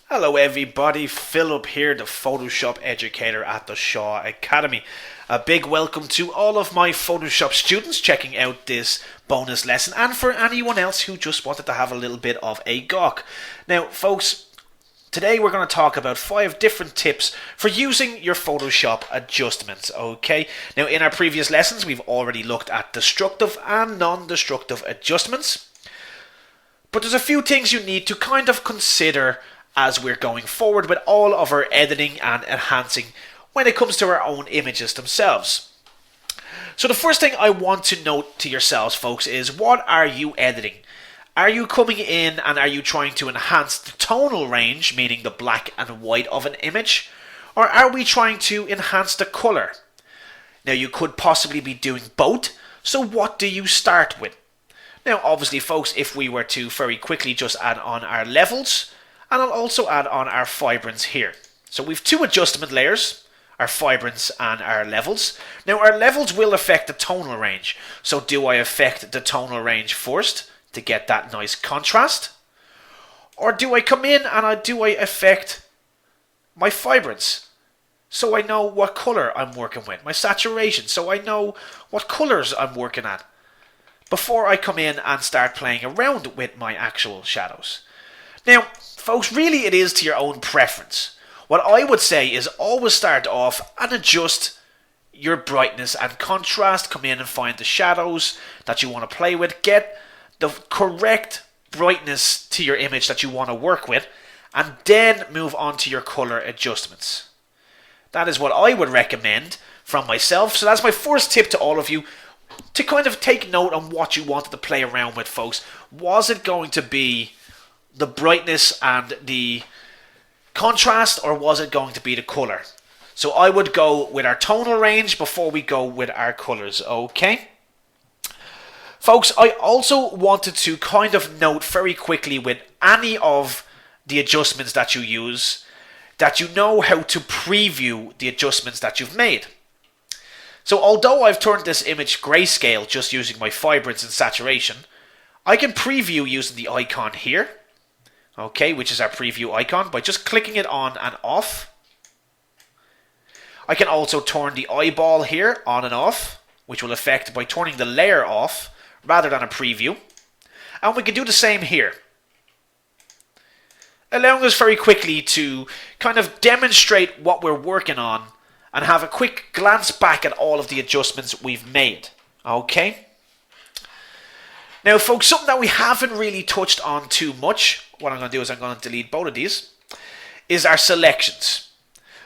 Hello everybody, Philip here, the Photoshop educator at the Shaw Academy. A big welcome to all of my Photoshop students checking out this bonus lesson, and for anyone else who just wanted to have a little bit of a gawk. Now folks, today we're going to talk about 5 different tips for using your Photoshop adjustments, okay? Now in our previous lessons we've already looked at destructive and non-destructive adjustments, but there's a few things you need to kind of consider as we're going forward with all of our editing and enhancing when it comes to our own images themselves. So the first thing I want to note to yourselves, folks, is what are you editing? Are you coming in and are you trying to enhance the tonal range, meaning the black and white of an image? Or are we trying to enhance the color? Now you could possibly be doing both, so what do you start with? Now obviously folks, if we were to very quickly just add on our levels, and I'll also add on our vibrance here. So we've 2 adjustment layers, our vibrance and our levels. Now our levels will affect the tonal range. So do I affect the tonal range first to get that nice contrast? Or do I come in and do I affect my vibrance? So I know what color I'm working with. My saturation, so I know what colors I'm working at before I come in and start playing around with my actual shadows. Now, folks, really it is to your own preference. What I would say is always start off and adjust your brightness and contrast. Come in and find the shadows that you want to play with. Get the correct brightness to your image that you want to work with, and then move on to your color adjustments. That is what I would recommend from myself. So that's my first tip to all of you, to kind of take note on what you wanted to play around with, folks. Was it going to be the brightness and the contrast, or was it going to be the color? So I would go with our tonal range before we go with our colors, okay? Folks, I also wanted to kind of note very quickly with any of the adjustments that you use, that you know how to preview the adjustments that you've made. So although I've turned this image grayscale just using my vibrance and saturation, I can preview using the icon here, okay, which is our preview icon, by just clicking it on and off. I can also turn the eyeball here on and off, which will affect by turning the layer off rather than a preview. And we can do the same here, allowing us very quickly to kind of demonstrate what we're working on and have a quick glance back at all of the adjustments we've made, okay? Now folks, something that we haven't really touched on too much, what I'm going to do is I'm going to delete both of these, is our selections.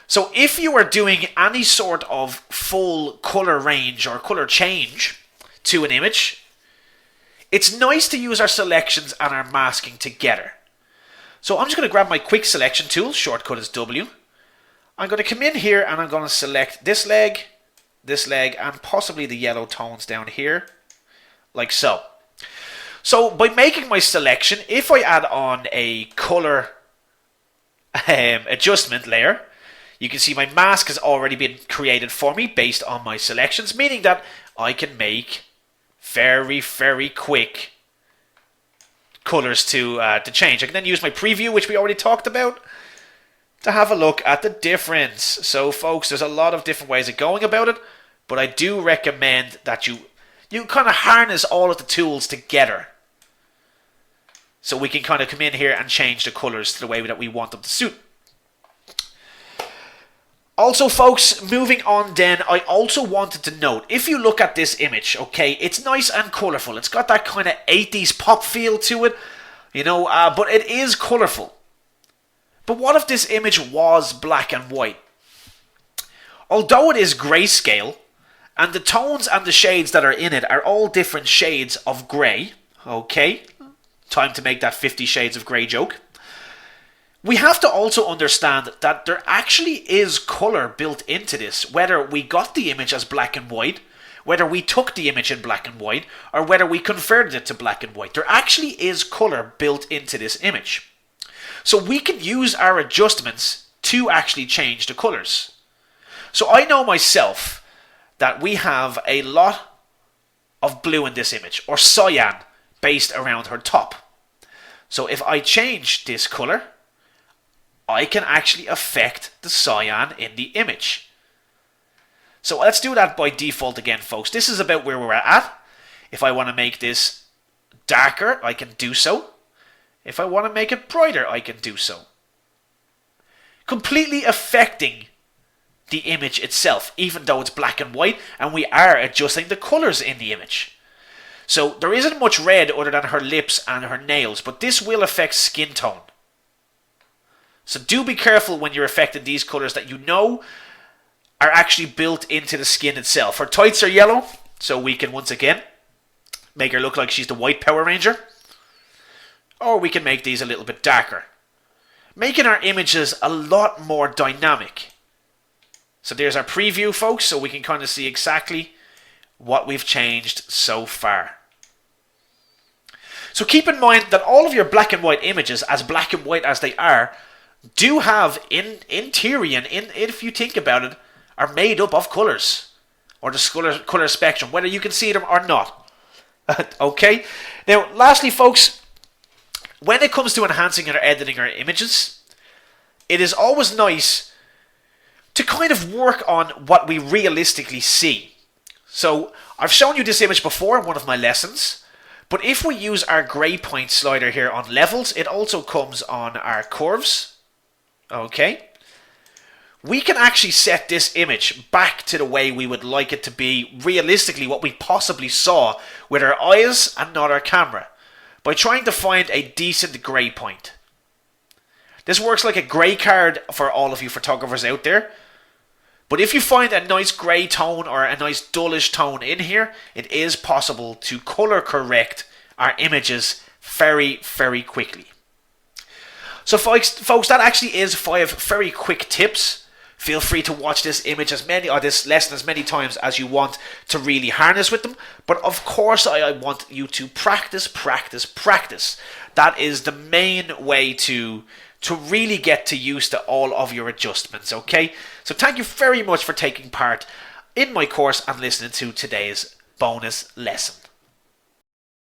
So if you are doing any sort of full color range or color change to an image, it's nice to use our selections and our masking together. So I'm just going to grab my quick selection tool, shortcut is W. I'm going to come in here and I'm going to select this leg, and possibly the yellow tones down here, like so. So by making my selection, if I add on a color adjustment layer, you can see my mask has already been created for me based on my selections, meaning that I can make very, very quick colors to change. I can then use my preview, which we already talked about, to have a look at the difference. So folks, there's a lot of different ways of going about it, but I do recommend that you kind of harness all of the tools together, so we can kind of come in here and change the colors to the way that we want them to suit. Also folks, moving on then, I also wanted to note, if you look at this image, okay, it's nice and colourful. It's got that kind of 80s pop feel to it, you know, but it is colourful. But what if this image was black and white? Although it is grayscale, and the tones and the shades that are in it are all different shades of grey, okay? Time to make that 50 Shades of Grey joke. We have to also understand that there actually is colour built into this, whether we got the image as black and white, whether we took the image in black and white, or whether we converted it to black and white. There actually is colour built into this image. So we can use our adjustments to actually change the colours. So I know myself that we have a lot of blue in this image, or cyan, based around her top. So if I change this color, I can actually affect the cyan in the image. So let's do that by default again, folks. This is about where we're at. If I want to make this darker, I can do so. If I want to make it brighter, I can do so. Completely affecting the image itself, even though it's black and white, and we are adjusting the colours in the image. So there isn't much red other than her lips and her nails, but this will affect skin tone. So do be careful when you're affecting these colours that you know are actually built into the skin itself. Her tights are yellow, so we can once again make her look like she's the white Power Ranger. Or we can make these a little bit darker, making our images a lot more dynamic. So there's our preview, folks, so we can kind of see exactly what we've changed so far. So keep in mind that all of your black and white images, as black and white as they are, do have, in theory, and if you think about it, are made up of colours, or the colour spectrum, whether you can see them or not. Okay? Now, lastly, folks, when it comes to enhancing or editing our images, it is always nice to kind of work on what we realistically see. So, I've shown you this image before in one of my lessons, but if we use our grey point slider here on levels, it also comes on our curves. Okay? We can actually set this image back to the way we would like it to be, realistically what we possibly saw with our eyes and not our camera, by trying to find a decent grey point. This works like a grey card for all of you photographers out there. But if you find a nice grey tone or a nice dullish tone in here, it is possible to colour correct our images very, very quickly. So folks, that actually is 5 very quick tips. Feel free to watch this lesson as many times as you want to really harness with them. But of course, I want you to practice. That is the main way to really get to use to all of your adjustments, okay? So thank you very much for taking part in my course and listening to today's bonus lesson.